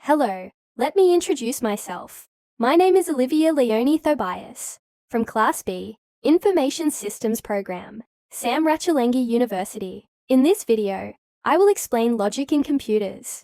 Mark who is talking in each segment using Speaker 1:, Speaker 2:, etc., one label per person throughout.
Speaker 1: Hello, let me introduce myself. My name is Olivia LEONY Thobias, from Class B, Information Systems Program, Sam Ratchalengi University. In this video, I will explain logic in computers.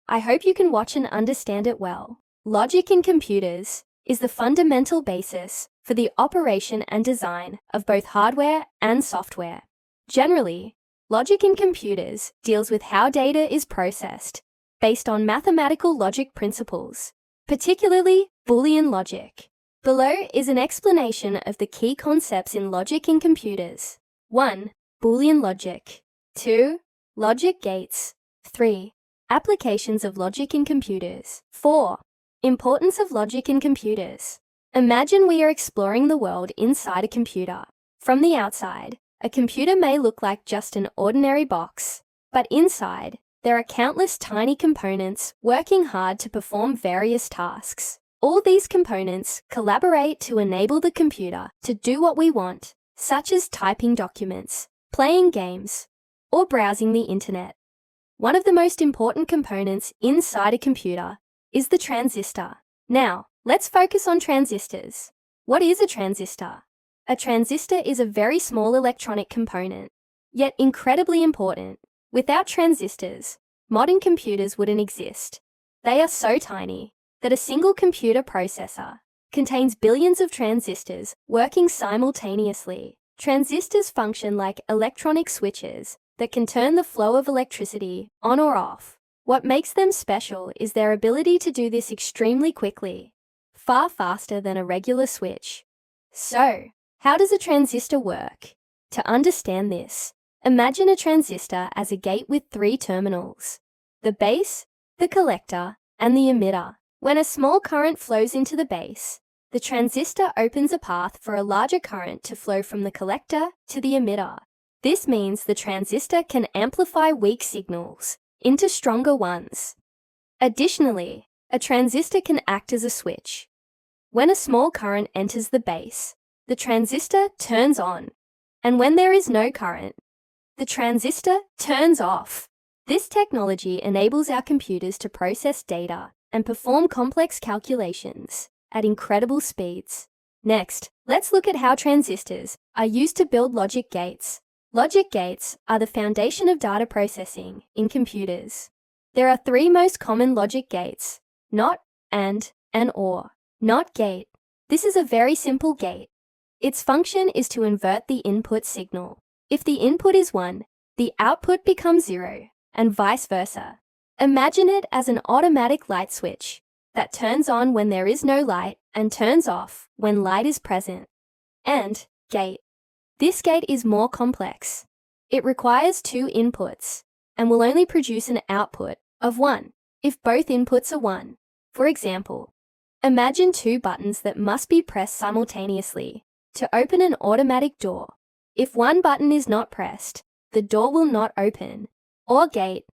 Speaker 1: I hope you can watch and understand it well. Logic in computers is the fundamental basis for the operation and design of both hardware and software. Generally, logic in computers deals with how data is processed based on mathematical logic principles, particularly Boolean logic. Below is an explanation of the key concepts in logic in computers. 1. Boolean logic. 2. Logic gates. 3. Applications of logic in computers. 4. Importance of logic in computers. Imagine we are exploring the world inside a computer. From the outside, a computer may look like just an ordinary box, but inside, there are countless tiny components working hard to perform various tasks. All these components collaborate to enable the computer to do what we want, such as typing documents, playing games, or browsing the internet. One of the most important components inside a computer is the transistor. Now, let's focus on transistors. What is a transistor? A transistor is a very small electronic component, yet incredibly important. Without transistors, modern computers wouldn't exist. They are so tiny that a single computer processor contains billions of transistors working simultaneously. Transistors function like electronic switches that can turn the flow of electricity on or off. What makes them special is their ability to do this extremely quickly, far faster than a regular switch. So, how does a transistor work? To understand this, imagine a transistor as a gate with 3 terminals: the base, the collector, and the emitter. When a small current flows into the base, the transistor opens a path for a larger current to flow from the collector to the emitter. This means the transistor can amplify weak signals into stronger ones. Additionally, a transistor can act as a switch. When a small current enters the base, the transistor turns on, and when there is no current, the transistor turns off. This technology enables our computers to process data and perform complex calculations at incredible speeds. Next, let's look at how transistors are used to build logic gates. Logic gates are the foundation of data processing in computers. There are 3 most common logic gates: NOT, AND, and OR. NOT gate. This is a very simple gate. Its function is to invert the input signal. If the input is 1, the output becomes 0, and vice versa. Imagine it as an automatic light switch that turns on when there is no light and turns off when light is present. AND gate. This gate is more complex. It requires 2 inputs and will only produce an output of 1 if both inputs are 1. For example, imagine 2 buttons that must be pressed simultaneously to open an automatic door. If one button is not pressed, the door will not open. OR gate.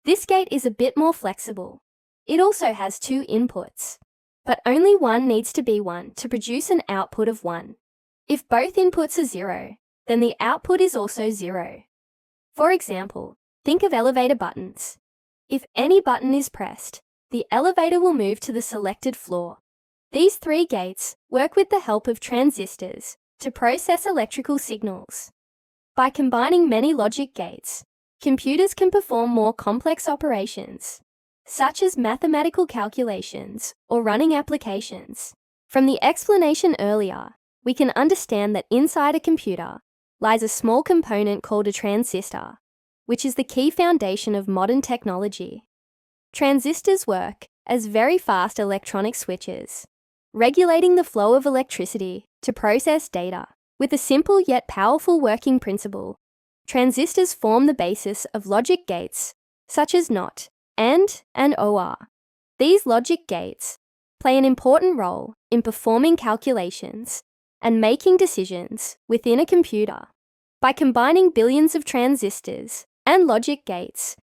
Speaker 1: This gate is a bit more flexible. It also has 2 inputs, but only one needs to be 1 to produce an output of 1. If both inputs are 0, then the output is also 0. For example, think of elevator buttons. If any button is pressed, the elevator will move to the selected floor. These 3 gates work with the help of transistors to process electrical signals. By combining many logic gates, computers can perform more complex operations, such as mathematical calculations or running applications. From the explanation earlier, we can understand that inside a computer lies a small component called a transistor, which is the key foundation of modern technology. Transistors work as very fast electronic switches, regulating the flow of electricity to process data. With a simple yet powerful working principle, transistors form the basis of logic gates, such as NOT, AND, and OR. These logic gates play an important role in performing calculations and making decisions within a computer. By combining billions of transistors and logic gates,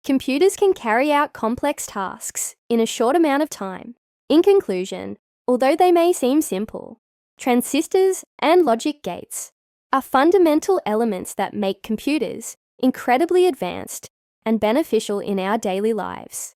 Speaker 1: computers can carry out complex tasks in a short amount of time. In conclusion, although they may seem simple, transistors and logic gates are fundamental elements that make computers incredibly advanced and beneficial in our daily lives.